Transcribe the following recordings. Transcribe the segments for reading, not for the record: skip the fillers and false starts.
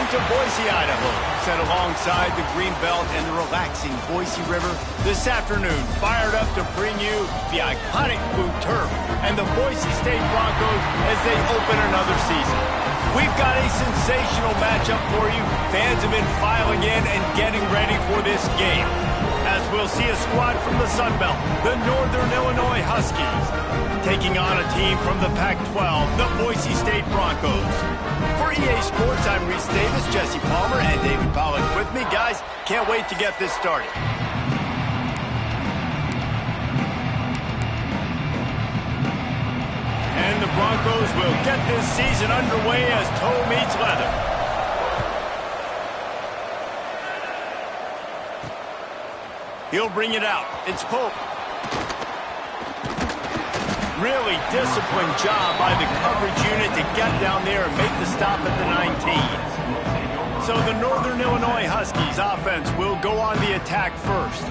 Welcome to Boise, Idaho. Set alongside the Greenbelt and the relaxing Boise River, this afternoon fired up to bring you the iconic blue turf and the Boise State Broncos as they open another season. We've got a sensational matchup for you. Fans have been filing in and getting ready for this game, as we'll see a squad from the Sun Belt, the Northern Illinois Huskies, taking on a team from the Pac-12, the Boise State Broncos. For EA Sports, I'm Reese Davis, Jesse Palmer, and David Pollock with me. Guys, can't wait to get this started. And the Broncos will get this season underway as toe meets leather. He'll bring it out. It's Pope. Really disciplined job by the coverage unit to get down there and make the stop at the 19. So the Northern Illinois Huskies offense will go on the attack first.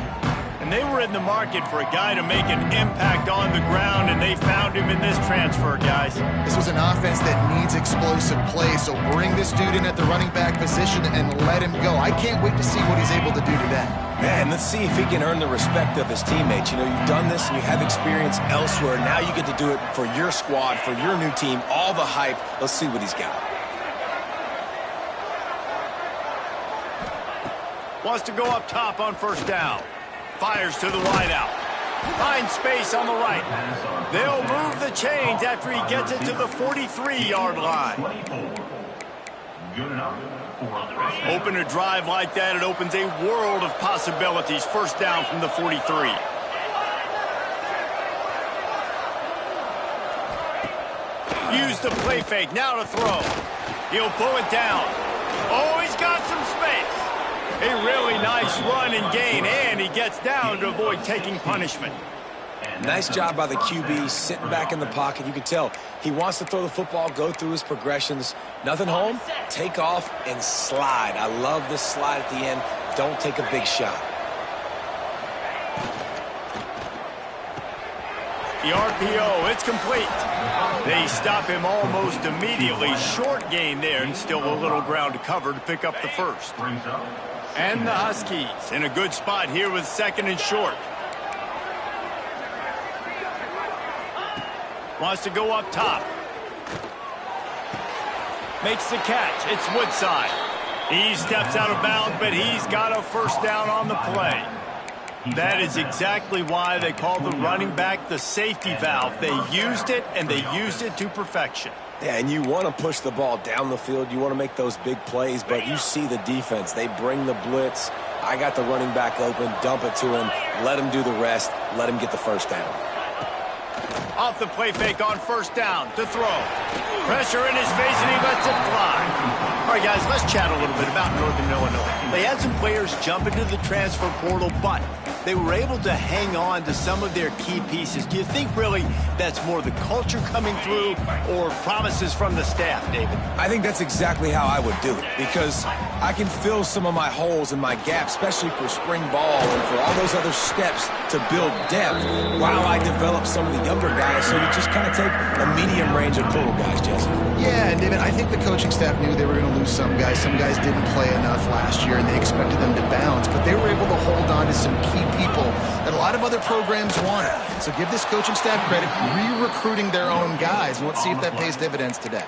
And they were in the market for a guy to make an impact on the ground, and they found him in this transfer, guys. This was an offense that needs explosive play, so bring this dude in at the running back position and let him go. I can't wait to see what he's able to do today. Man, let's see if he can earn the respect of his teammates. You know, you've done this and you have experience elsewhere. Now you get to do it for your squad, for your new team, all the hype. Let's see what he's got. Wants to go up top on first down. Fires to the wideout. Finds space on the right. They'll move the chains after he gets it to the 43-yard line. Open a drive like that, it opens a world of possibilities. First down from the 43. Use the play fake, now to throw. He'll pull it down. Oh, he's got some space. A really nice run and gain, and he gets down to avoid taking punishment. Nice job by the QB, sitting back in the pocket. You can tell he wants to throw the football, go through his progressions. Nothing home, take off and slide. I love this slide at the end. Don't take a big shot. The RPO, it's complete. They stop him almost immediately. Short gain there, and still a little ground to cover to pick up the first. And the Huskies in a good spot here with second and short. Wants to go up top. Makes the catch. It's Woodside. He steps out of bounds, but he's got a first down on the play. That is exactly why they call the running back the safety valve. They used it, and they used it to perfection. Yeah, and you want to push the ball down the field. You want to make those big plays, but you see the defense. They bring the blitz. I got the running back open. Dump it to him. Let him do the rest. Let him get the first down. Off the play fake on first down to throw. Pressure in his face, and he lets it fly. All right, guys, let's chat a little bit about Northern Illinois. They had some players jump into the transfer portal, but they were able to hang on to some of their key pieces. Do you think really that's more the culture coming through or promises from the staff, David? I think that's exactly how I would do it, because I can fill some of my holes and my gaps, especially for spring ball and for all those other steps to build depth while I develop some of the younger guys. So you just kind of take a medium range of total guys, Jesse. Yeah, and David, I think the coaching staff knew they were going to lose some guys. Some guys didn't play enough last year, and they expected them to bounce, but they were able to hold on to some key people that a lot of other programs wanted. So give this coaching staff credit, re-recruiting their own guys, and let's see if that pays dividends today.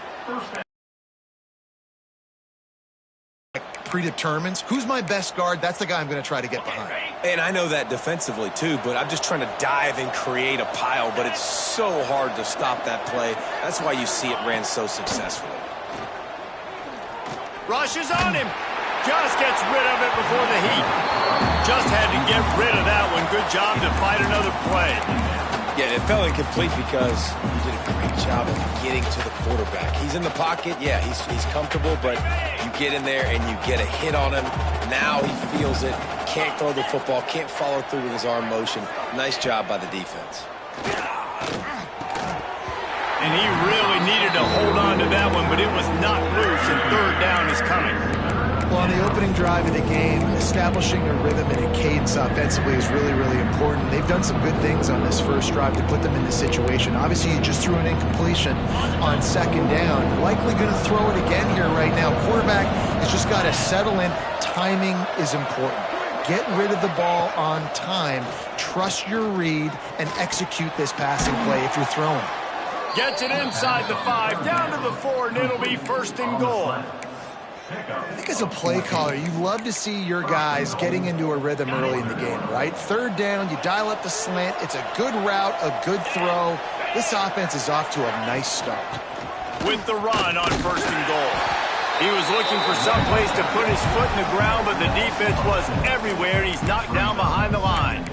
Predetermines who's my best guard. That's the guy I'm going to try to get behind. And I know that defensively too, but I'm just trying to dive and create a pile, but it's so hard to stop that play. That's why you see it ran so successfully. Rushes on him. Just gets rid of it before the heat. Just had to get rid of that one. Good job to fight another play. Yeah, it fell incomplete because he did a great job of getting to the quarterback. He's in the pocket. Yeah, he's comfortable, but you get in there and you get a hit on him. Now he feels it. Can't throw the football. Can't follow through with his arm motion. Nice job by the defense. And he really needed to hold on to that one, but it was not loose, and third down is coming. Well, on the opening drive of the game, establishing a rhythm and a cadence offensively is really, really important. They've done some good things on this first drive to put them in this situation. Obviously, you just threw an incompletion on second down. Likely going to throw it again here right now. Quarterback has just got to settle in. Timing is important. Get rid of the ball on time. Trust your read and execute this passing play if you're throwing. Gets it inside the 5, down to the 4, and it'll be 1st and goal. I think as a play caller, you love to see your guys getting into a rhythm early in the game, right? Third down, you dial up the slant. It's a good route, a good throw. This offense is off to a nice start. With the run on 1st and goal. He was looking for some place to put his foot in the ground, but the defense was everywhere, and he's knocked down behind the line.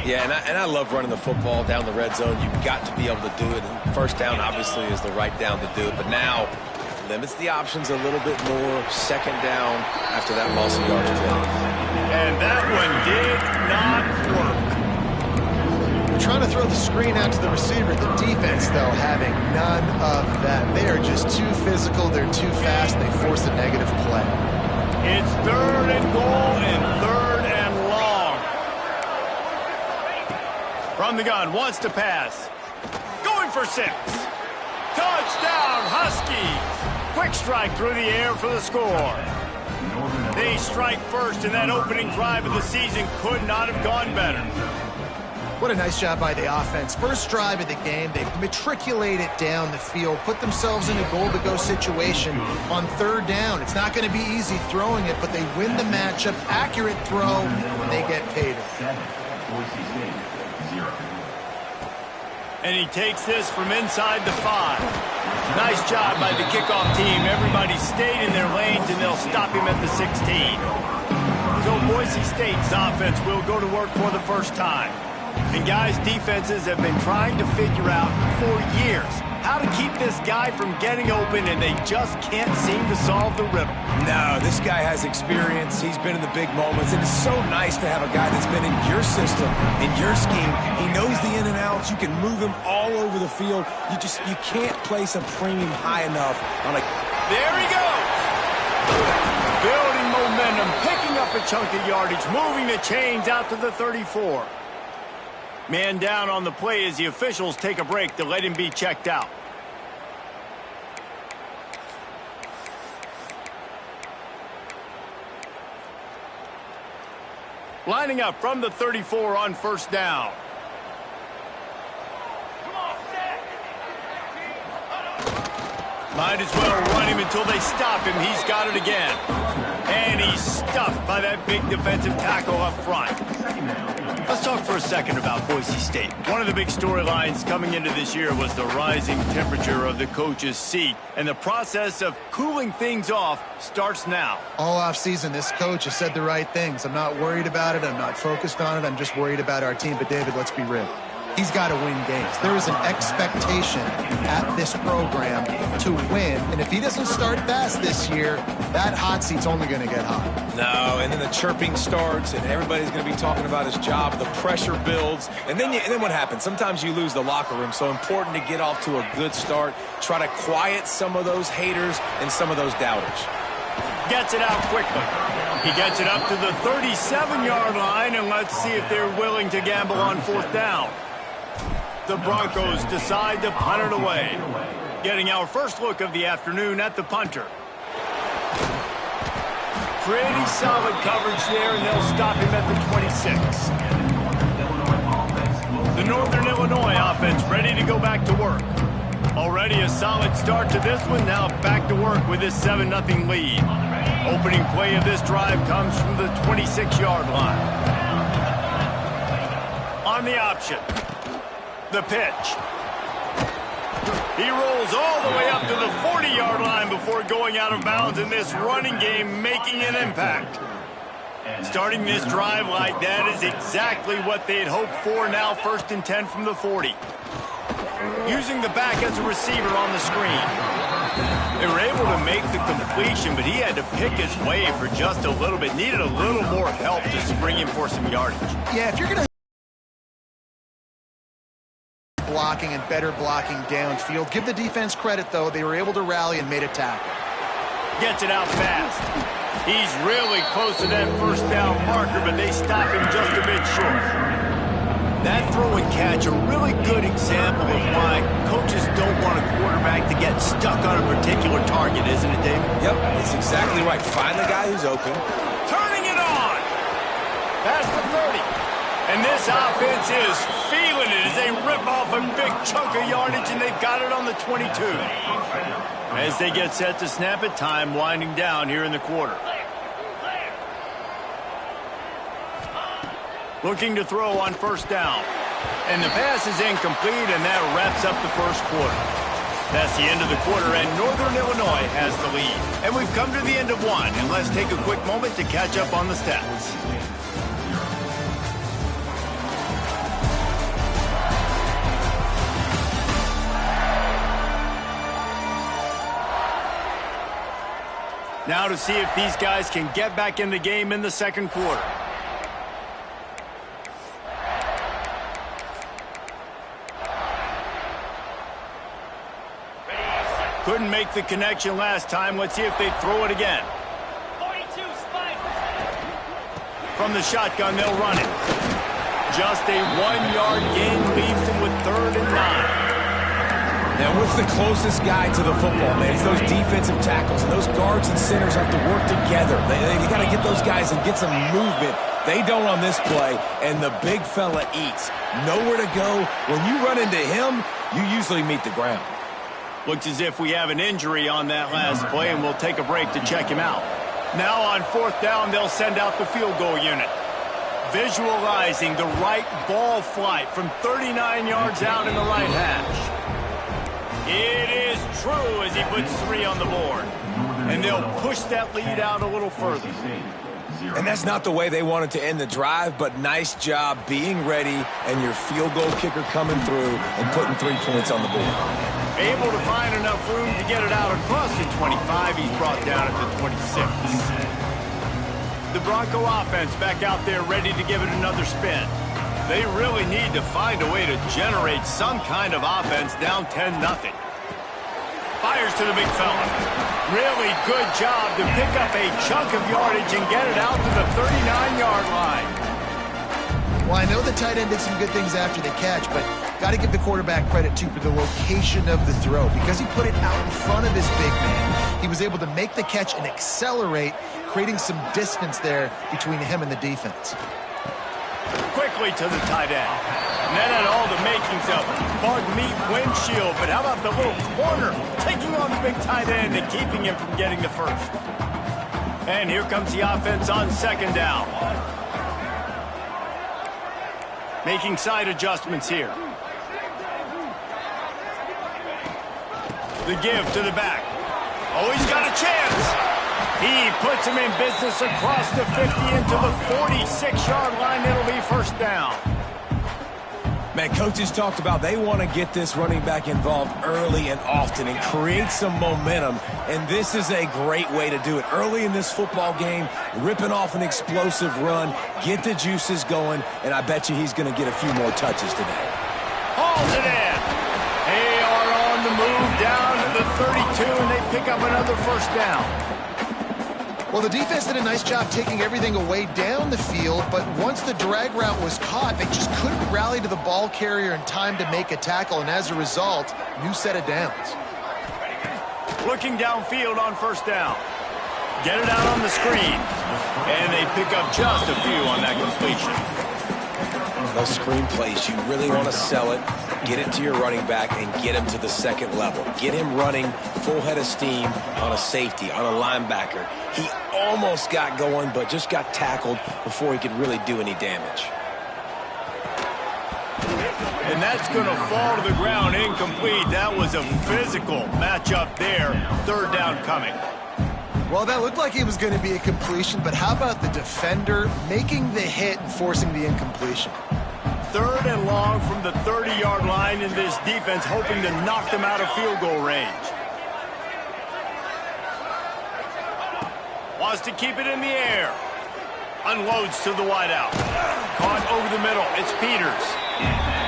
Yeah, and I love running the football down the red zone. You've got to be able to do it. And first down, obviously, is the right down to do it. But now, limits the options a little bit more. Second down after that loss of yards play. And that one did not work. They're trying to throw the screen out to the receiver. The defense, though, having none of that. They are just too physical. They're too fast. And they force a negative play. It's 3rd and goal and 3rd and long. From the gun, wants to pass. Going for 6. Touchdown, Huskies. Quick strike through the air for the score. They strike first, and that opening drive of the season could not have gone better. What a nice job by the offense. First drive of the game, they matriculate it down the field, put themselves in a goal-to-go situation on 3rd down. It's not going to be easy throwing it, but they win the matchup. Accurate throw, and they get paid. And he takes this from inside the 5. Nice job by the kickoff team. Everybody stayed in their lanes, and they'll stop him at the 16. So Boise State's offense will go to work for the first time. And guys, defenses have been trying to figure out for years how to keep this guy from getting open, and they just can't seem to solve the riddle. No, this guy has experience. He's been in the big moments, and it's so nice to have a guy that's been in your system, in your scheme. He knows the in and outs. You can move him all over the field. You can't place a premium high enough on a... There he goes! Building momentum, picking up a chunk of yardage, moving the chains out to the 34. Man down on the play as the officials take a break to let him be checked out. Lining up from the 34 on 1st down. Might as well run him until they stop him. He's got it again. And he's stuffed by that big defensive tackle up front. Let's talk for a second about Boise State. One of the big storylines coming into this year was the rising temperature of the coach's seat. And the process of cooling things off starts now. All offseason, this coach has said the right things. I'm not worried about it. I'm not focused on it. I'm just worried about our team. But, David, let's be real. He's got to win games. There is an expectation at this program to win. And if he doesn't start fast this year, that hot seat's only going to get hot. No, and then the chirping starts, and everybody's going to be talking about his job. The pressure builds, and then what happens? Sometimes you lose the locker room. So important to get off to a good start. Try to quiet some of those haters and some of those doubters. Gets it out quickly. He gets it up to the 37-yard line, and let's see if they're willing to gamble on 4th down. The Broncos decide to punt it away. Getting our first look of the afternoon at the punter. Pretty solid coverage there, and they'll stop him at the 26. The Northern Illinois offense ready to go back to work. Already a solid start to this one. Now back to work with this 7-0 lead. Opening play of this drive comes from the 26-yard line. On the option. The pitch. He rolls all the way up to the 40-yard line before going out of bounds in this running game, making an impact. Starting this drive like that is exactly what they'd hoped for. Now 1st and 10 from the 40. Using the back as a receiver on the screen. They were able to make the completion, but he had to pick his way for just a little bit. Needed a little more help to spring him for some yardage. Yeah, if you're going to blocking and better blocking downfield. Give the defense credit, though. They were able to rally and made a tackle. Gets it out fast. He's really close to that first down marker, but they stop him just a bit short. That throw and catch, a really good example of why coaches don't want a quarterback to get stuck on a particular target, isn't it, David? Yep, it's exactly right. Find the guy who's open. Turning it on. Past the 30. And this offense is feeling it as they rip off a big chunk of yardage, and they've got it on the 22. As they get set to snap it, time winding down here in the quarter. Looking to throw on first down. And the pass is incomplete, and that wraps up the first quarter. That's the end of the quarter, and Northern Illinois has the lead. And we've come to the end of one, and let's take a quick moment to catch up on the stats. Now to see if these guys can get back in the game in the second quarter. Couldn't make the connection last time. Let's see if they throw it again. 42 spike. From the shotgun, they'll run it. Just a 1-yard gain leaves them with 3rd and 9. Now, what's the closest guy to the football, man? It's those defensive tackles, and those guards and centers have to work together. They got to get those guys and get some movement. They don't on this play, and the big fella eats. Nowhere to go. When you run into him, you usually meet the ground. Looks as if we have an injury on that last play, and we'll take a break to check him out. Now on 4th down, they'll send out the field goal unit. Visualizing the right ball flight from 39 yards out in the right hash. It is true as he puts 3 on the board. And they'll push that lead out a little further. And that's not the way they wanted to end the drive, but nice job being ready and your field goal kicker coming through and putting 3 points on the board. Able to find enough room to get it out across the 25. He's brought down at the 26. The Bronco offense back out there ready to give it another spin. They really need to find a way to generate some kind of offense down 10-0. Fires to the big fella. Really good job to pick up a chunk of yardage and get it out to the 39-yard line. Well, I know the tight end did some good things after the catch, but got to give the quarterback credit, too, for the location of the throw. Because he put it out in front of his big man, he was able to make the catch and accelerate, creating some distance there between him and the defense. Quickly to the tight end. And that had all the makings of, pardon me, windshield. But how about the little corner taking on the big tight end and keeping him from getting the first? And here comes the offense on 2nd down. Making side adjustments here. The give to the back. Oh, he's got a chance. He puts him in business across the 50 into the 46-yard line. It'll be 1st down. Man, coaches talked about they want to get this running back involved early and often and create some momentum, and this is a great way to do it. Early in this football game, ripping off an explosive run, get the juices going, and I bet you he's going to get a few more touches today. Hauls it in. They are on the move down to the 32, and they pick up another 1st down. Well, the defense did a nice job taking everything away down the field, but once the drag route was caught, they just couldn't rally to the ball carrier in time to make a tackle, and as a result, new set of downs. Looking downfield on 1st down. Get it out on the screen, and they pick up just a few on that completion. Those screen plays, you really want to sell it, get it to your running back, and get him to the 2nd level. Get him running full head of steam on a safety, on a linebacker. He almost got going, but just got tackled before he could really do any damage. And that's going to fall to the ground incomplete. That was a physical matchup there. 3rd down coming. Well, that looked like it was going to be a completion, but how about the defender making the hit and forcing the incompletion? 3rd and long from the 30-yard line, and this defense hoping to knock them out of field goal range. Wants to keep it in the air. Unloads to the wideout. Caught over the middle. It's Peters.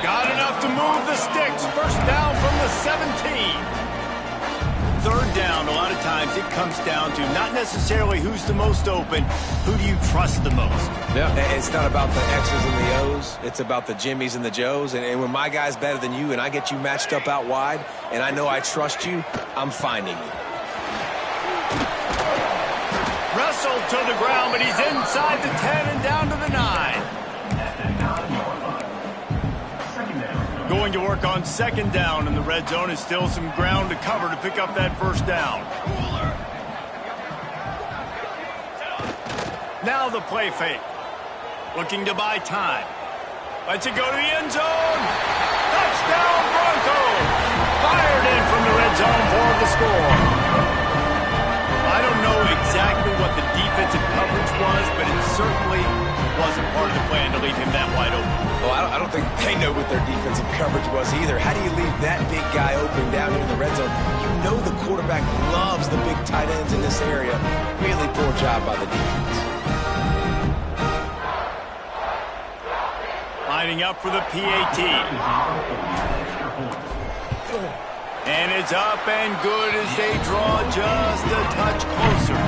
Got enough to move the sticks. 1st down from the 17. 3rd down. A lot of times times it comes down to not necessarily who's the most open, who do you trust the most? Yeah, it's not about the X's and the O's. It's about the Jimmys and the Joes. And when my guy's better than you and I get you matched up out wide and I know I trust you, I'm finding you. Wrestled to the ground, but he's inside the 10 and down to the 9. Going to work on second down in the red zone. Is still some ground to cover to pick up that first down. Now the play fake. Looking to buy time. Lets it go to the end zone. Touchdown Broncos! Fired in from the red zone for the score. I don't know exactly what the defensive coverage was, but it certainly wasn't part of the plan to leave him that wide open. Well, I don't think they know what their defensive coverage was either. How do you leave that big guy open down here in the red zone? You know the quarterback loves the big tight ends in this area. Really poor job by the defense. Lining up for the PAT. And it's up and good as they draw just a touch closer.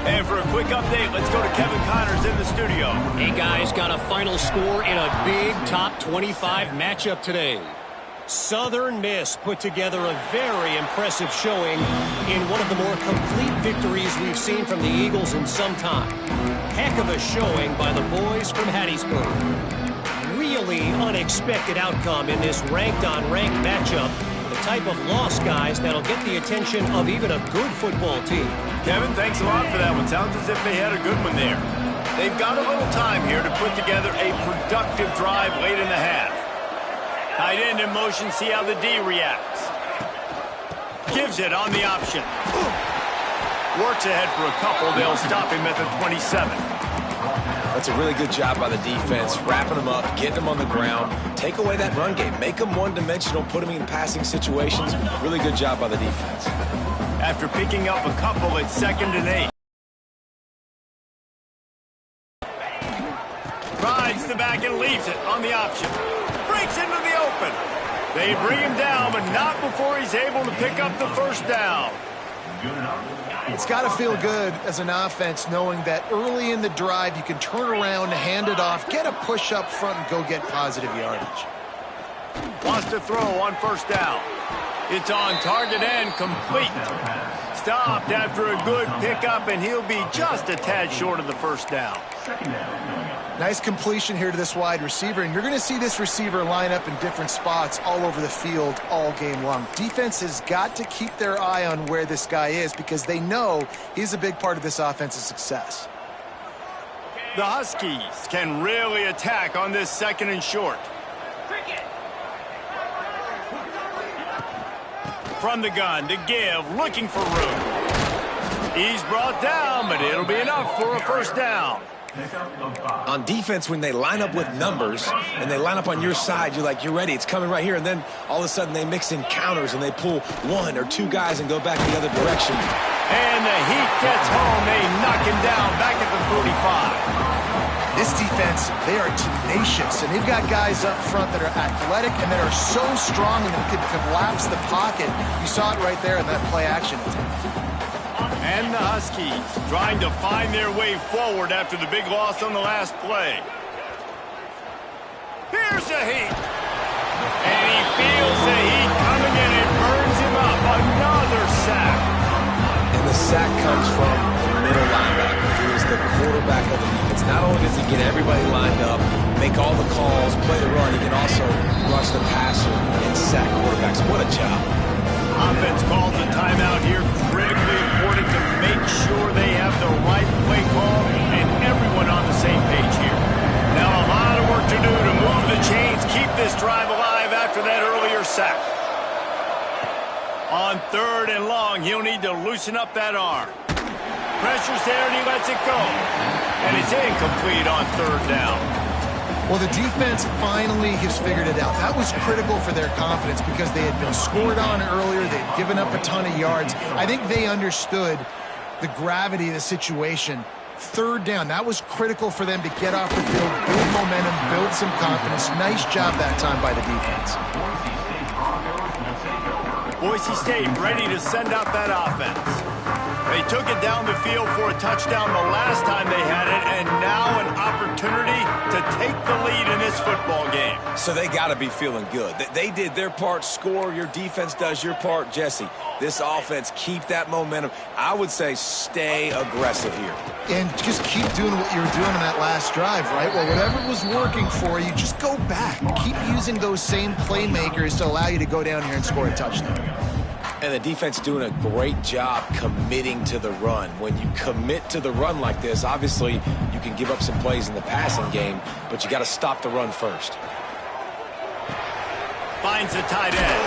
And for a quick update, let's go to Kevin Connors in the studio. Hey, guys, got a final score in a big top 25 matchup today. Southern Miss put together a very impressive showing in one of the more complete victories we've seen from the Eagles in some time. Heck of a showing by the boys from Hattiesburg. Really unexpected outcome in this ranked-on-ranked matchup. The type of loss, guys, that'll get the attention of even a good football team. Kevin, thanks a lot for that one. Sounds as if they had a good one there. They've got a little time here to put together a productive drive late in the half. Tight end in motion, see how the D reacts. Gives it on the option. Works ahead for a couple. They'll stop him at the 27. That's a really good job by the defense, wrapping them up, getting them on the ground, take away that run game, make them one-dimensional, put them in passing situations. Really good job by the defense. After picking up a couple at 2nd and 8. Rides the back and leaves it on the option. Breaks into the open. They bring him down, but not before he's able to pick up the first down. It's got to feel good as an offense knowing that early in the drive you can turn around, hand it off, get a push up front, and go get positive yardage. Wants to throw on first down. It's on target and complete. Stopped after a good pickup, and he'll be just a tad short of the first down. Nice completion here to this wide receiver, and you're going to see this receiver line up in different spots all over the field all game long. Defense has got to keep their eye on where this guy is because they know he's a big part of this offense's success. The Huskies can really attack on this 2nd and short. From the gun to give, looking for room. He's brought down, but it'll be enough for a first down. On defense, when they line up with numbers and they line up on your side, you're like, you're ready, it's coming right here. And then all of a sudden they mix in counters and they pull 1 or 2 guys and go back the other direction. And the heat gets home. They knock him down back at the 45. This defense, they are tenacious, and they've got guys up front that are athletic and that are so strong and that can collapse the pocket. You saw it right there in that play action attempt. And the Huskies trying to find their way forward after the big loss on the last play. Here's the heat. And he feels the heat coming in and burns him up. Another sack. And the sack comes from the middle linebacker, who is the quarterback of the defense. Not only does he get everybody lined up, make all the calls, play the run, he can also rush the passer and sack quarterbacks. What a job. Offense calls a timeout here. Critically important to make sure they have the right play call and everyone on the same page here. Now a lot of work to do to move the chains, keep this drive alive after that earlier sack. On 3rd and long, he'll need to loosen up that arm. Pressure's there and he lets it go. And it's incomplete on 3rd down. Well, the defense finally has figured it out. That was critical for their confidence because they had been scored on earlier. They'd given up a ton of yards. I think they understood the gravity of the situation. 3rd down, that was critical for them to get off the field, build momentum, build some confidence. Nice job that time by the defense. Boise State ready to send out that offense. They took it down the field for a touchdown the last time they had it, and now an opportunity to take the lead in this football game. So they got to be feeling good. They did their part, score. Your defense does your part. Jesse, this offense, keep that momentum. I would say stay aggressive here. And just keep doing what you were doing in that last drive, right? Well, whatever was working for you, just go back. Keep using those same playmakers to allow you to go down here and score a touchdown. And the defense doing a great job committing to the run. When you commit to the run like this, obviously you can give up some plays in the passing game, but you got to stop the run first. Finds the tight end.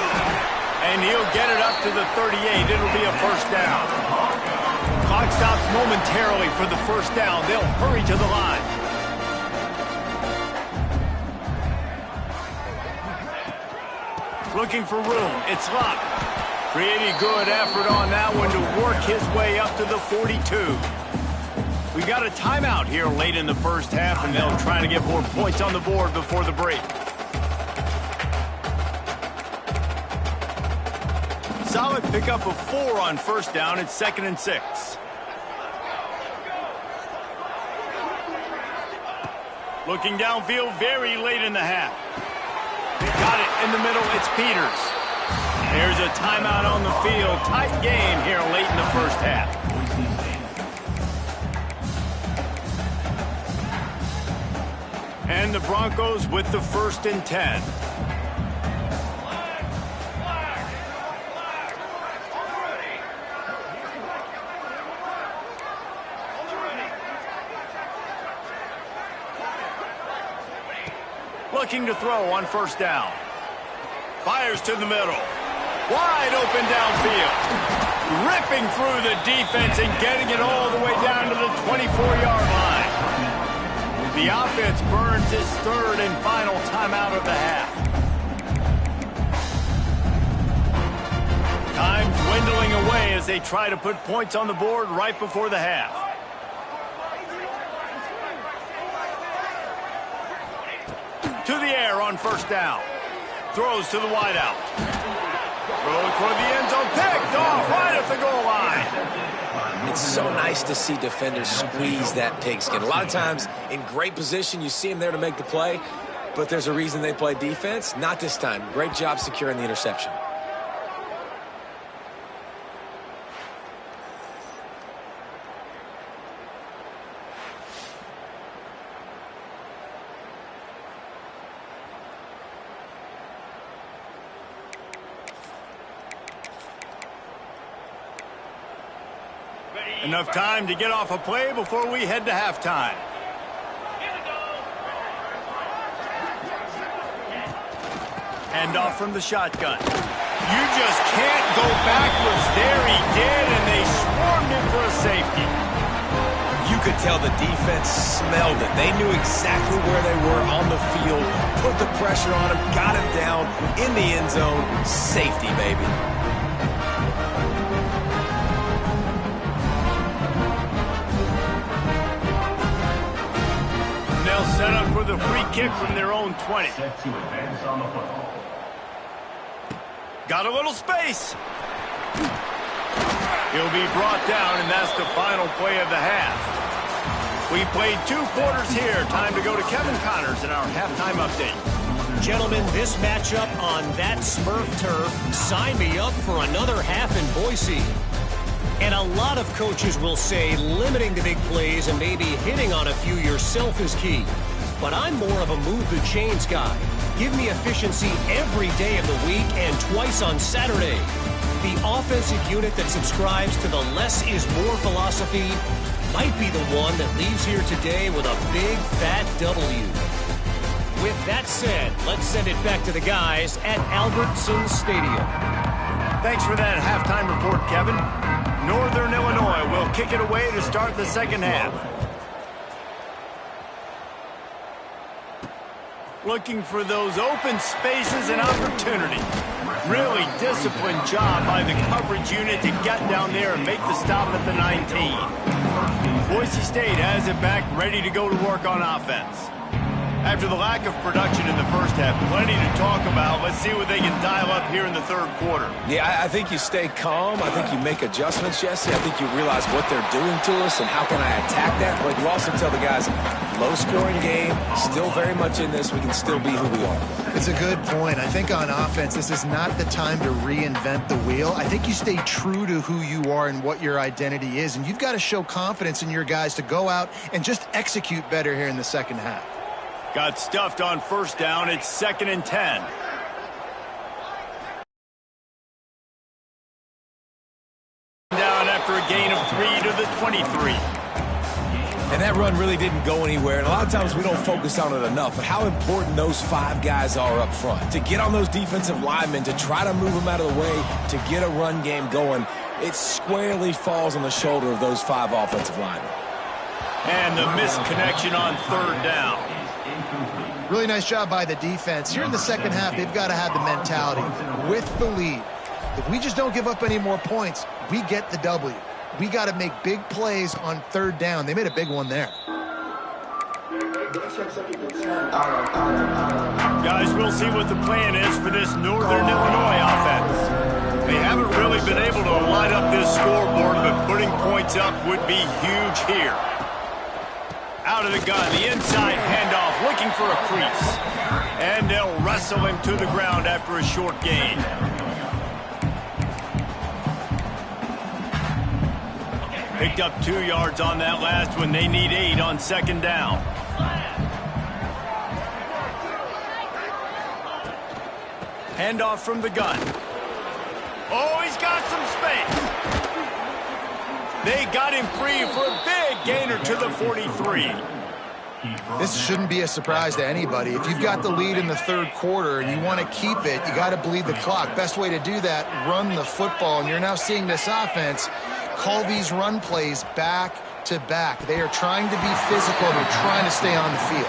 And he'll get it up to the 38. It'll be a first down. Clock stops momentarily for the first down. They'll hurry to the line. Looking for room. It's locked. Pretty good effort on that one to work his way up to the 42. We got a timeout here late in the first half, and they'll try to get more points on the board before the break. Solid pickup of 4 on first down. It's 2nd and 6. Looking downfield very late in the half. Got it in the middle. It's Peters. There's a timeout on the field. Tight game here late in the first half. And the Broncos with the 1st and 10. Looking to throw on first down. Fires to the middle. Wide open downfield. Ripping through the defense and getting it all the way down to the 24-yard line. The offense burns its 3rd and final timeout of the half. Time dwindling away as they try to put points on the board right before the half. To the air on first down. Throws to the wideout. Throw toward the end zone. Picked off right at the goal line. It's so nice to see defenders squeeze that pigskin. A lot of times in great position, you see them there to make the play, but there's a reason they play defense. Not this time. Great job securing the interception. Enough time to get off a play before we head to halftime. Hand off from the shotgun. You just can't go backwards. There he did, and they swarmed him for a safety. You could tell the defense smelled it. They knew exactly where they were on the field, put the pressure on him, got him down in the end zone. Safety, baby. Set up for the free kick from their own 20. Got a little space. He'll be brought down, and that's the final play of the half. We played 2 quarters here. Time to go to Kevin Connors in our halftime update. Gentlemen, this matchup on that Smurf turf, sign me up for another half in Boise. And a lot of coaches will say limiting the big plays and maybe hitting on a few yourself is key. But I'm more of a move the chains guy. Give me efficiency every day of the week and twice on Saturday. The offensive unit that subscribes to the less is more philosophy might be the one that leaves here today with a big fat W. With that said, let's send it back to the guys at Albertson Stadium. Thanks for that halftime report, Kevin. Northern Illinois will kick it away to start the second half. Looking for those open spaces and opportunity. Really disciplined job by the coverage unit to get down there and make the stop at the 19. Boise State has it back, ready to go to work on offense. After the lack of production in the first half, plenty to talk about. Let's see what they can dial up here in the third quarter. Yeah, I think you stay calm. I think you make adjustments, Jesse. I think you realize what they're doing to us and how can I attack that. But you also tell the guys, low-scoring game, still very much in this. We can still be who we are. It's a good point. I think on offense, this is not the time to reinvent the wheel. I think you stay true to who you are and what your identity is. And you've got to show confidence in your guys to go out and just execute better here in the second half. Got stuffed on first down. It's 2nd and 10. Down after a gain of 3 to the 23. And that run really didn't go anywhere. And a lot of times we don't focus on it enough. But how important those 5 guys are up front. To get on those defensive linemen, to try to move them out of the way, to get a run game going, it squarely falls on the shoulder of those 5 offensive linemen. And the missed connection on 3rd down. Really nice job by the defense. Here in the second half, they've got to have the mentality with the lead. If we just don't give up any more points, we get the W. We got to make big plays on 3rd down. They made a big one there. Guys, we'll see what the plan is for this Northern Illinois offense. They haven't really been able to light up this scoreboard, but putting points up would be huge here. Out of the gun, the inside handoff, looking for a crease. And they'll wrestle him to the ground after a short gain. Picked up 2 yards on that last one. They need 8 on 2nd down. Handoff from the gun. Oh, he's got some space. They got him free for a big gainer to the 43. This shouldn't be a surprise to anybody. If you've got the lead in the 3rd quarter and you want to keep it, you got to bleed the clock. Best way to do that, run the football. And you're now seeing this offense call these run plays back to back. They are trying to be physical. They're trying to stay on the field.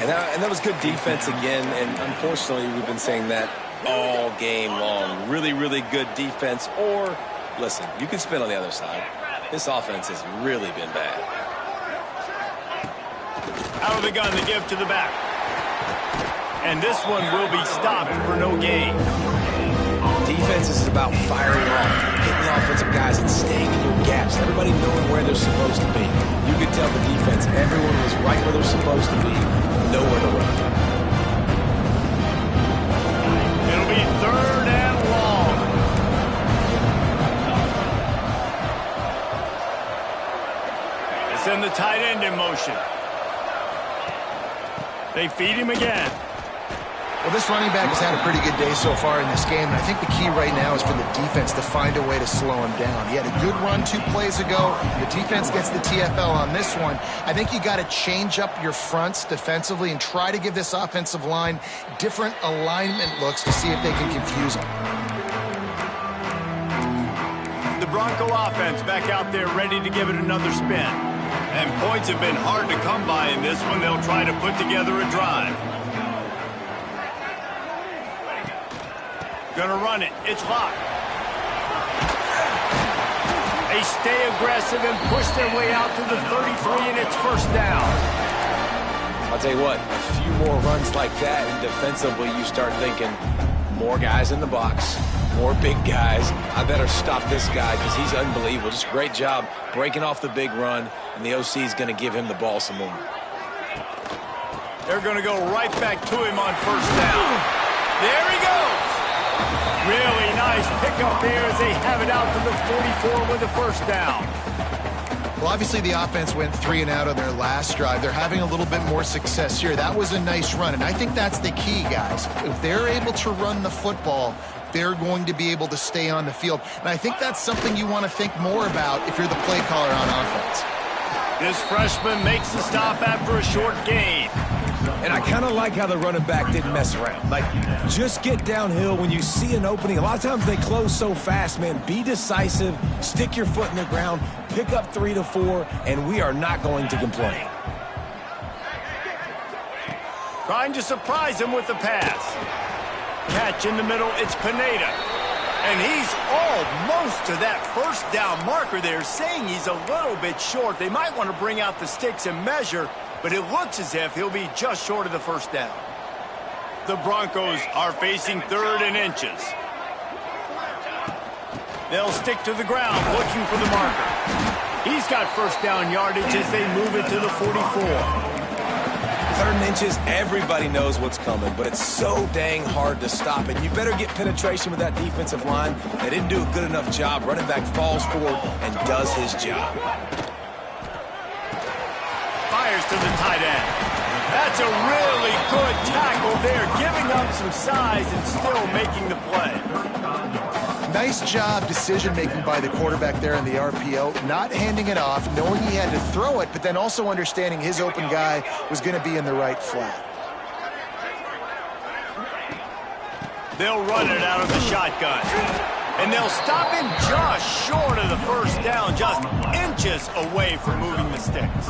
And that was good defense again. And unfortunately, we've been saying that all game long. Really, really good defense. Or, listen, you can spin on the other side. This offense has really been bad. Out of the gun, the give to the back. And this one will be stopped for no gain. Defense is about firing off, hitting offensive guys and staying in your gaps. Everybody knowing where they're supposed to be. You could tell the defense, everyone was right where they're supposed to be. Nowhere to run. It'll be 3rd and long. They send the tight end in motion. They feed him again. Well, this running back has had a pretty good day so far in this game, and I think the key right now is for the defense to find a way to slow him down. He had a good run 2 plays ago. The defense gets the TFL on this one. I think you got to change up your fronts defensively and try to give this offensive line different alignment looks to see if they can confuse him. The Bronco offense back out there ready to give it another spin. And points have been hard to come by in this one. They'll try to put together a drive. Gonna run it. It's locked. They stay aggressive and push their way out to the 33, and it's 1st down. I'll tell you what, a few more runs like that, and defensively you start thinking, more guys in the box, more big guys. I better stop this guy because he's unbelievable. Just a great job breaking off the big run, and the OC is going to give him the ball some more. They're going to go right back to him on 1st down. There he goes. Really nice pickup there as they have it out to the 44 with the 1st down. Well, obviously the offense went 3 and out on their last drive. They're having a little bit more success here. That was a nice run, and I think that's the key, guys. If they're able to run the football, they're going to be able to stay on the field. And I think that's something you want to think more about if you're the play caller on offense. This freshman makes the stop after a short gain. And I kind of like how the running back didn't mess around. Like, just get downhill when you see an opening. A lot of times they close so fast, man. Be decisive, stick your foot in the ground, pick up 3 to 4, and we are not going to complain. Trying to surprise him with the pass. Catch in the middle, it's Pineda. And he's almost to that 1st down marker there, saying he's a little bit short. They might want to bring out the sticks and measure. but it looks as if he'll be just short of the first down. The Broncos are facing 3rd and inches. They'll stick to the ground looking for the marker. He's got first down yardage as they move it to the 44. 3rd and inches, everybody knows what's coming, but it's so dang hard to stop. And you better get penetration with that defensive line. They didn't do a good enough job. Running back falls forward and does his job. Fires to the tight end. That's a really good tackle there, giving up some size and still making the play. Nice job decision-making by the quarterback there in the RPO, not handing it off, knowing he had to throw it, but then also understanding his open guy was going to be in the right flat. They'll run it out of the shotgun. And they'll stop him just short of the first down, just inches away from moving the sticks.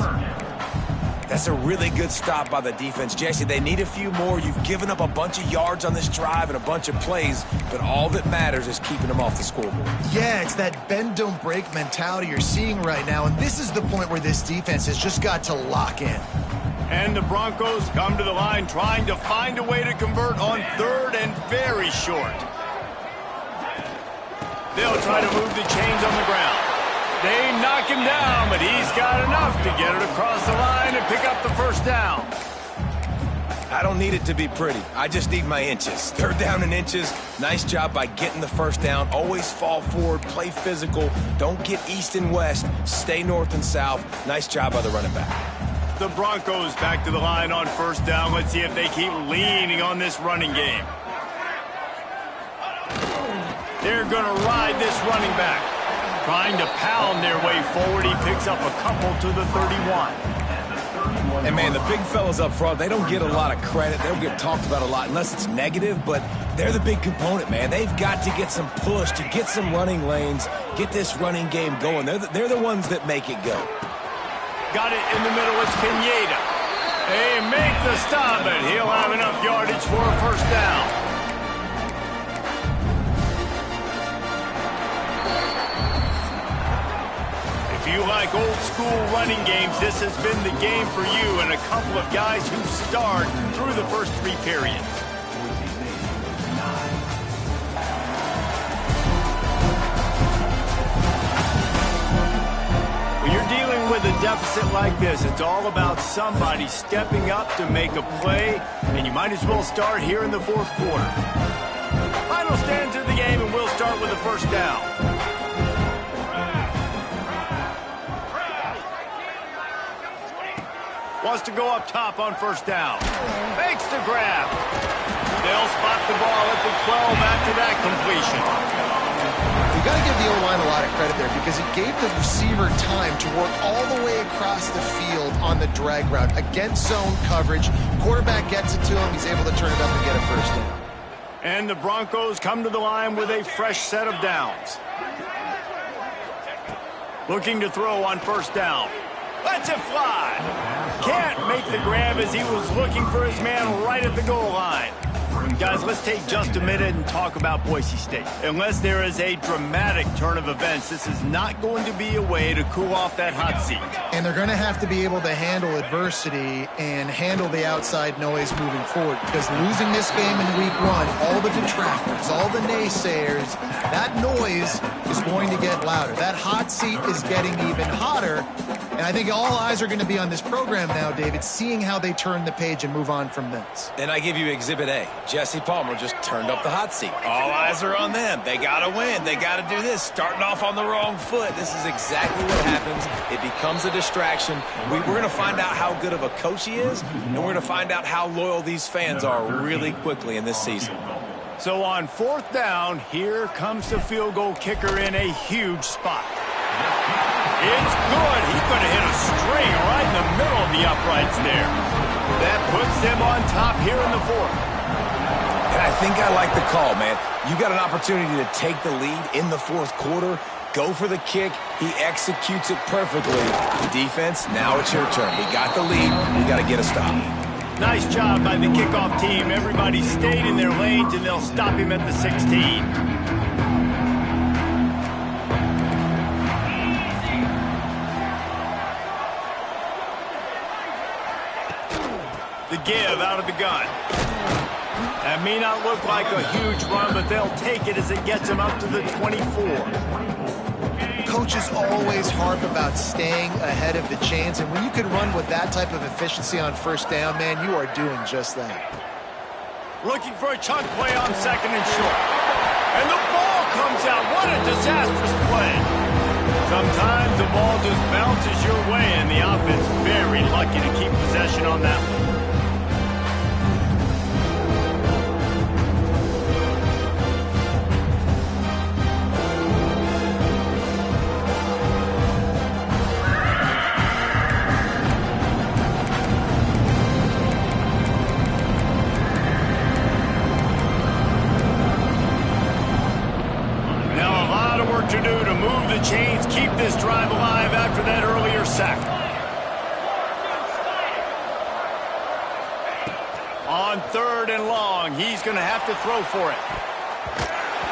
That's a really good stop by the defense. Jesse, they need a few more. You've given up a bunch of yards on this drive and a bunch of plays, but all that matters is keeping them off the scoreboard. Yeah, it's that bend, don't break mentality you're seeing right now, and this is the point where this defense has just got to lock in. And the Broncos come to the line trying to find a way to convert on 3rd and very short. They'll try to move the chains on the ground. They knock him down, but he's got enough to get it across the line and pick up the first down. I don't need it to be pretty. I just need my inches. 3rd down and inches. Nice job by getting the first down. Always fall forward, play physical. Don't get east and west. Stay north and south. Nice job by the running back. The Broncos back to the line on first down. Let's see if they keep leaning on this running game. They're going to ride this running back. Trying to pound their way forward. He picks up a couple to the 31. And, man, the big fellas up front, they don't get a lot of credit. They don't get talked about a lot unless it's negative, but they're the big component, man. They've got to get some push, to get some running lanes, get this running game going. They're the ones that make it go. Got it in the middle. It's Pineda. They make the stop, but he'll have enough yardage for a first down. If you like old-school running games, this has been the game for you and a couple of guys who starred through the first 3 periods. When you're dealing with a deficit like this, it's all about somebody stepping up to make a play, and you might as well start here in the 4th quarter. Final stanza of the game, and we'll start with the first down. Wants to go up top on first down. Makes the grab. They'll spot the ball at the 12 after that completion. You got to give the O-line a lot of credit there because it gave the receiver time to work all the way across the field on the drag route against zone coverage. Quarterback gets it to him. He's able to turn it up and get a first down. And the Broncos come to the line with a fresh set of downs. Looking to throw on first down. Lets it fly. Can't make the grab as he was looking for his man right at the goal line. Guys, let's take just a minute and talk about Boise State. Unless there is a dramatic turn of events, this is not going to be a way to cool off that hot seat. And they're going to have to be able to handle adversity and handle the outside noise moving forward because losing this game in week 1, all the detractors, all the naysayers, that noise is going to get louder. That hot seat is getting even hotter. And I think all eyes are going to be on this program now, David, seeing how they turn the page and move on from this. And I give you Exhibit A. Jesse Palmer just turned up the hot seat. All eyes are on them. They got to win. They got to do this. Starting off on the wrong foot. This is exactly what happens. It becomes a distraction. We're going to find out how good of a coach he is, and we're going to find out how loyal these fans are really quickly in this season. So on 4th down, here comes the field goal kicker in a huge spot. It's good. He's going to hit a string right in the middle of the uprights there. That puts them on top here in the 4th. And I think I like the call, man. You got an opportunity to take the lead in the 4th quarter. Go for the kick. He executes it perfectly. Defense, now it's your turn. We got the lead. We got to get a stop. Nice job by the kickoff team. Everybody stayed in their lanes, and they'll stop him at the 16. give out of the gun. That may not look like a huge run, but they'll take it as it gets them up to the 24. Coaches always harp about staying ahead of the chains, and when you can run with that type of efficiency on first down, man, you are doing just that. Looking for a chunk play on second and short. And the ball comes out. What a disastrous play. Sometimes the ball just bounces your way, and the offense very lucky to keep possession on that one. To do to move the chains, keep this drive alive after that earlier sack. On third and long, he's going to have to throw for it.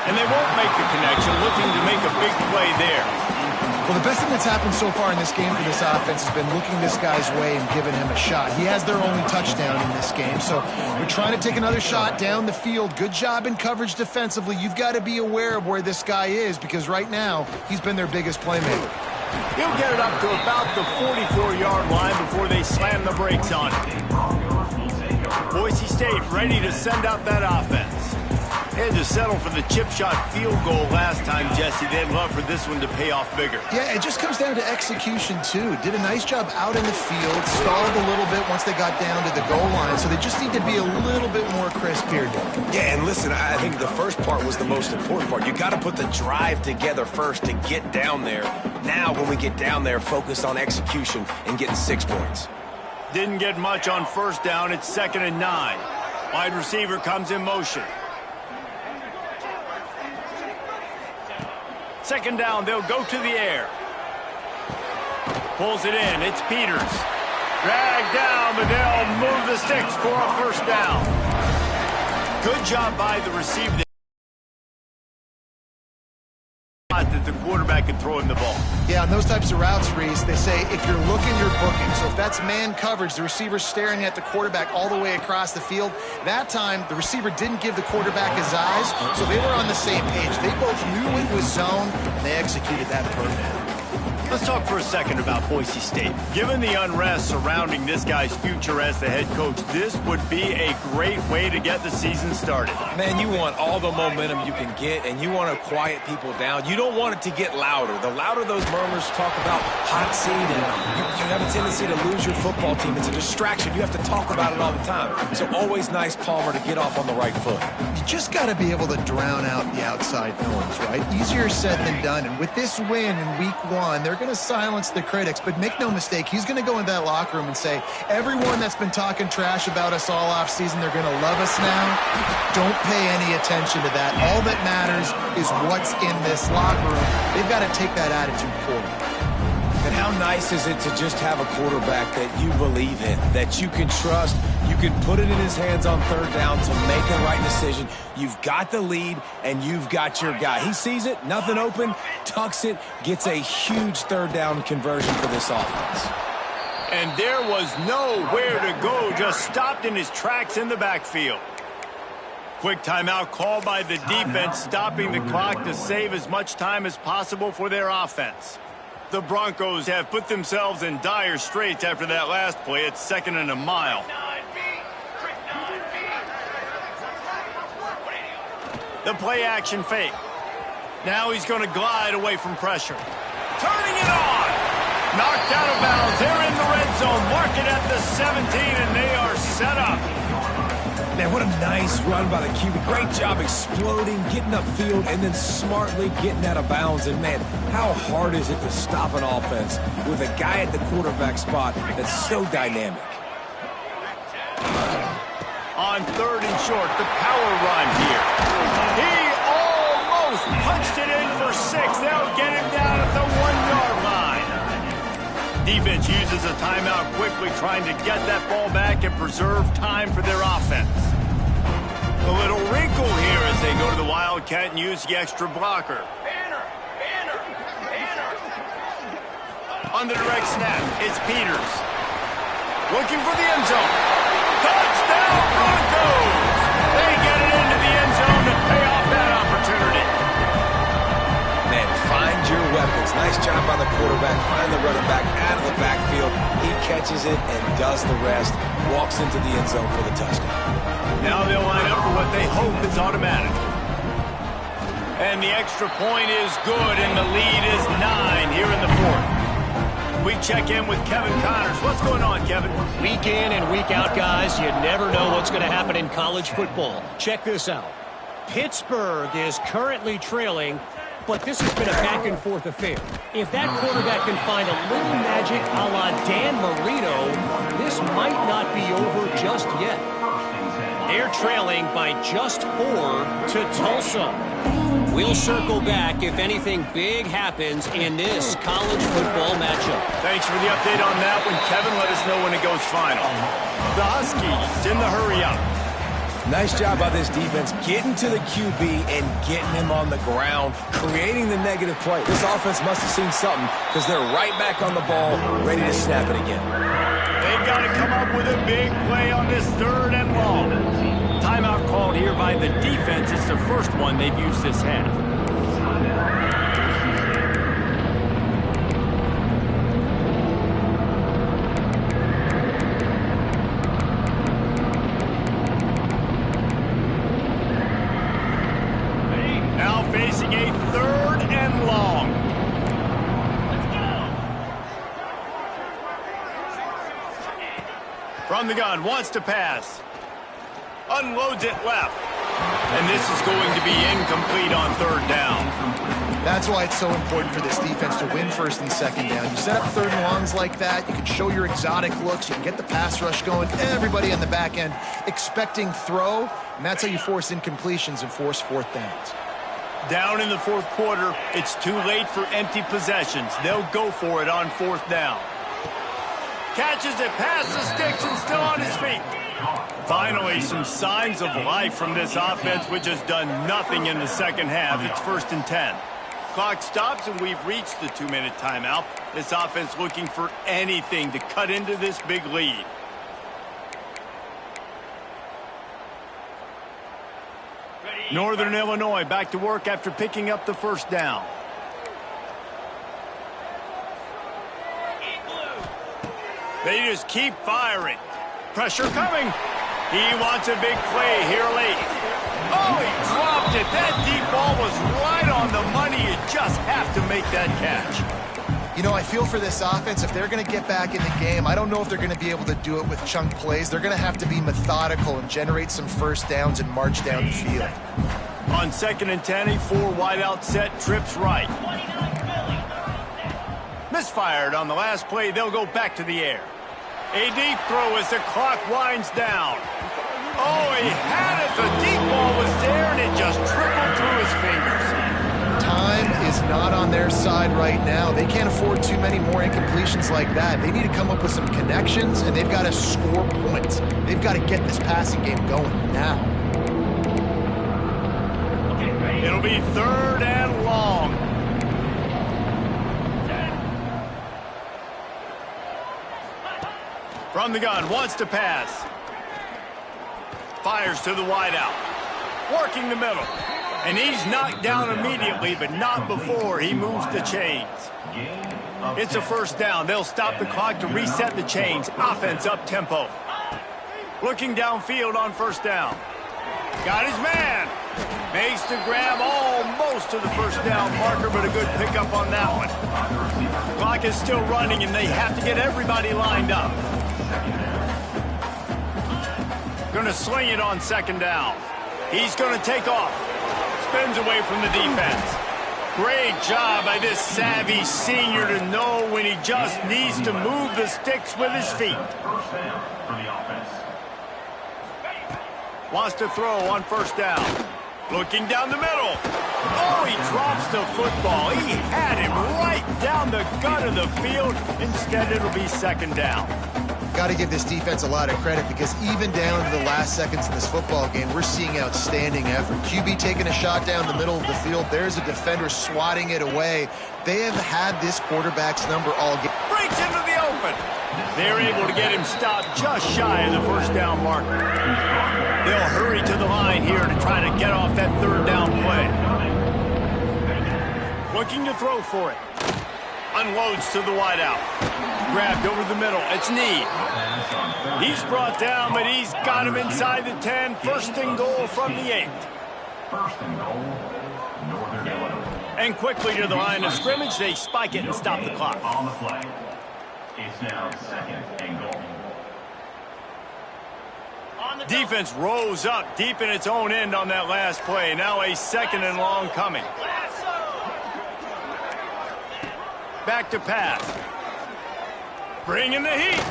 And they won't make the connection, looking to make a big play there. Well, the best thing that's happened so far in this game for this offense has been looking this guy's way and giving him a shot. He has their only touchdown in this game, so we're trying to take another shot down the field. Good job in coverage defensively. You've got to be aware of where this guy is because right now he's been their biggest playmaker. He'll get it up to about the 44-yard line before they slam the brakes on it. Boise State ready to send out that offense. They had to settle for the chip shot field goal last time, Jesse. They'd love for this one to pay off bigger. Yeah, it just comes down to execution, too. Did a nice job out in the field, stalled a little bit once they got down to the goal line, so they just need to be a little bit more crisp here. Yeah, and listen, I think the first part was the most important part. You got to put the drive together first to get down there. Now, when we get down there, focus on execution and getting 6 points. Didn't get much on first down. It's 2nd and 9. Wide receiver comes in motion. Second down, they'll go to the air. Pulls it in, it's Peters. Dragged down, but they'll move the sticks for a first down. Good job by the receiver. That the quarterback can throw him the ball. Yeah, on those types of routes, Reese, they say if you're looking, you're booking. So if that's man coverage, the receiver's staring at the quarterback all the way across the field. That time, the receiver didn't give the quarterback his eyes, so they were on the same page. They both knew it was zone, and they executed that perfect. Let's talk for a second about Boise State. Given the unrest surrounding this guy's future as the head coach, this would be a great way to get the season started. Man, you want all the momentum you can get, and you want to quiet people down. You don't want it to get louder. The louder those murmurs talk about hot seat, and you have a tendency to lose your football team. It's a distraction. You have to talk about it all the time. So always nice, Palmer, to get off on the right foot. You just got to be able to drown out the outside noise, right? Easier said than done. And with this win in week 1, they're going to silence the critics, but make no mistake, he's going to go in that locker room and say, everyone that's been talking trash about us all off season, they're going to love us now. Don't pay any attention to that. All that matters is what's in this locker room. They've got to take that attitude forward. And how nice is it to just have a quarterback that you believe in, that you can trust, you can put it in his hands on third down to make the right decision. You've got the lead, and you've got your guy. He sees it, nothing open, tucks it, gets a huge third down conversion for this offense. And there was nowhere to go, just stopped in his tracks in the backfield. Quick timeout called by the defense, stopping the clock to save as much time as possible for their offense. The Broncos have put themselves in dire straits after that last play. It's 2nd and a mile. The play action fake. Now he's going to glide away from pressure. Turning it on. Knocked out of bounds. They're in the red zone. Mark it at the 17, and they are set up. Man, what a nice run by the QB. Great job exploding, getting upfield, and then smartly getting out of bounds. And, man, how hard is it to stop an offense with a guy at the quarterback spot that's so dynamic? On 3rd and short, the power run here. He almost punched it in for 6. They'll get him down at the 1-yard line. Defense uses a timeout quickly, trying to get that ball back and preserve time for their offense. A little wrinkle here as they go to the Wildcat and use the extra blocker. On the direct snap, it's Peters. Looking for the end zone. Caught! Broncos! They get it into the end zone to pay off that opportunity. Man, find your weapons. Nice job by the quarterback. Find the running back out of the backfield. He catches it and does the rest. Walks into the end zone for the touchdown. Now they'll line up for what they hope is automatic. And the extra point is good, and the lead is 9 here in the fourth. We check in with Kevin Connors. What's going on, Kevin? Week in and week out, guys, you never know what's going to happen in college football. Check this out. Pittsburgh is currently trailing, but this has been a back-and-forth affair. If that quarterback can find a little magic a la Dan Marino, this might not be over just yet. They're trailing by just 4 to Tulsa. We'll circle back if anything big happens in this college football matchup. Thanks for the update on that one, Kevin. Let us know when it goes final. The Huskies in the hurry-up. Nice job by this defense getting to the QB and getting him on the ground, creating the negative play. This offense must have seen something because they're right back on the ball, ready to snap it again. They've got to come up with a big play on this 3rd and long. Timeout called here by the defense. It's the first one they've used this half. Now facing a 3rd and long. From the gun, wants to pass. Unloads it left. And this is going to be incomplete on 3rd down. That's why it's so important for this defense to win 1st and 2nd down. You set up 3rd and longs like that, you can show your exotic looks, you can get the pass rush going, everybody on the back end expecting throw, and that's how you force incompletions and force 4th downs. Down in the 4th quarter, it's too late for empty possessions. They'll go for it on 4th down. Catches it past the sticks and still on his feet. Finally, some signs of life from this offense, which has done nothing in the 2nd half. It's 1st and 10. Clock stops, and we've reached the 2-minute timeout. This offense looking for anything to cut into this big lead. Northern Illinois back to work after picking up the 1st down. They just keep firing. Pressure coming. He wants a big play here late. Oh, he dropped it. That deep ball was right on the money. You just have to make that catch. You know, I feel for this offense, if they're going to get back in the game, I don't know if they're going to be able to do it with chunk plays. They're going to have to be methodical and generate some 1st downs and march down the field. On 2nd and 10, a 4 wideout set, trips right. Misfired on the last play. They'll go back to the air. A deep throw as the clock winds down. Oh, he had it. The deep ball was there, and it just trickled through his fingers. Time is not on their side right now. They can't afford too many more incompletions like that. They need to come up with some connections, and they've got to score points. They've got to get this passing game going now. It'll be 3rd and long. From the gun, wants to pass. Fires to the wideout. Working the middle. And he's knocked down immediately, but not before he moves the chains. It's a 1st down. They'll stop the clock to reset the chains. Offense up tempo. Looking downfield on 1st down. Got his man. Makes the grab almost to the 1st down marker, but a good pickup on that one. Clock is still running, and they have to get everybody lined up. Going to sling it on 2nd down. He's going to take off. Spins away from the defense. Great job by this savvy senior to know when he just needs to move the sticks with his feet. Wants to throw on 1st down. Looking down the middle. Oh, he drops the football. He had him right down the gut of the field. Instead, it'll be 2nd down. got to give this defense a lot of credit because even down to the last seconds in this football game, we're seeing outstanding effort. QB taking a shot down the middle of the field. There's a defender swatting it away. They have had this quarterback's number all game. Breaks into the open. They're able to get him stopped just shy of the first down marker. They'll hurry to the line here to try to get off that third down play. Looking to throw for it. Unloads to the wideout. Grabbed over the middle. It's Need. He's brought down, but he's got him inside the 10. First and goal from the 8. First and goal, Northern Illinois. And quickly to the line of scrimmage, they spike it and stop the clock. On the play, it's now second and goal. Defense rose up deep in its own end on that last play. Now a second and long coming. Back to pass. Bringing the heat.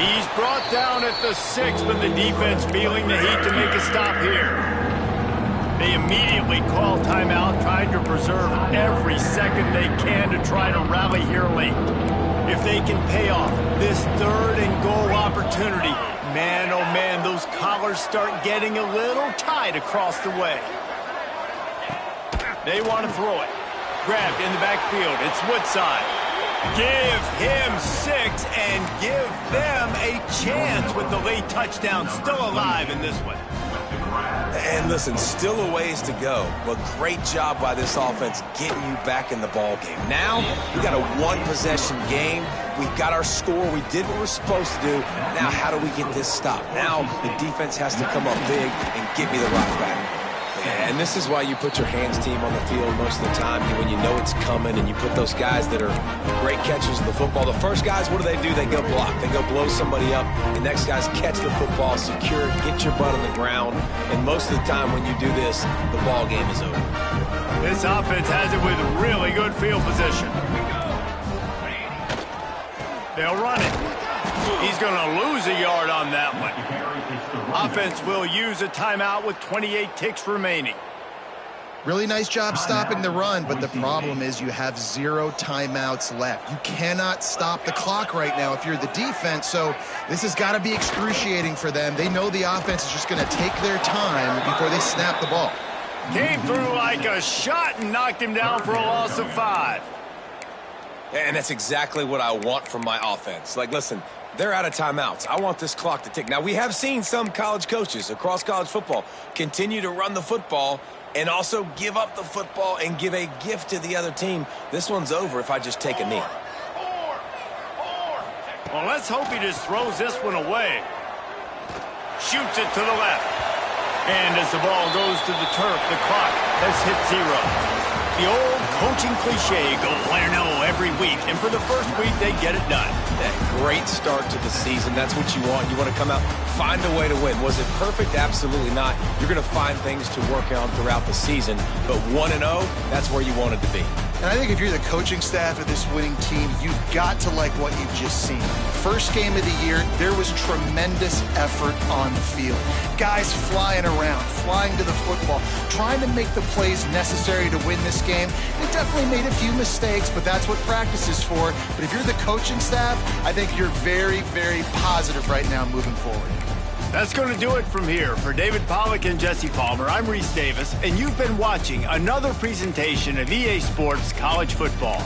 He's brought down at the 6, but the defense feeling the heat to make a stop here. They immediately call timeout, trying to preserve every second they can to try to rally here late. If they can pay off this third and goal opportunity, man, oh man, those collars start getting a little tight across the way. They want to throw it. Grabbed in the backfield. It's Woodside. Give him 6 and give them a chance with the late touchdown. Still alive in this one. And listen, still a ways to go, but great job by this offense getting you back in the ball game. Now, we got a one-possession game. We've got our score. We did what we're supposed to do. Now, how do we get this stopped? Now, the defense has to come up big and get me the rock back. And this is why you put your hands team on the field most of the time when you know it's coming, and you put those guys that are great catchers of the football. The first guys, what do? They go block. They go blow somebody up. The next guys catch the football, secure it, get your butt on the ground. And most of the time when you do this, the ball game is over. This offense has it with really good field position. They'll run it. He's going to lose a yard on that one. Offense will use a timeout with 28 ticks remaining. Really nice job stopping the run, but the problem is you have 0 timeouts left. You cannot stop the clock right now if you're the defense, so this has got to be excruciating for them. They know the offense is just going to take their time before they snap the ball. Came through like a shot and knocked him down for a loss of 5. And that's exactly what I want from my offense. Like, listen, they're out of timeouts. I want this clock to tick. Now, we have seen some college coaches across college football continue to run the football and also give up the football and give a gift to the other team. This one's over if I just take a knee. Well, let's hope he just throws this one away. Shoots it to the left. And as the ball goes to the turf, the clock has hit 0. The old coaching cliche, go play or no every week. And for the first week, they get it done. That great start to the season. That's what you want. You want to come out, find a way to win. Was it perfect? Absolutely not. You're going to find things to work on throughout the season. But 1-0, that's where you wanted to be. And I think if you're the coaching staff of this winning team, you've got to like what you've just seen. First game of the year, there was tremendous effort on the field. Guys flying around, flying to the football, trying to make the plays necessary to win this game. They definitely made a few mistakes, but that's what practice is for. But if you're the coaching staff, I think you're very, very positive right now moving forward. That's going to do it from here. For David Pollack and Jesse Palmer, I'm Reese Davis, and you've been watching another presentation of EA Sports College Football.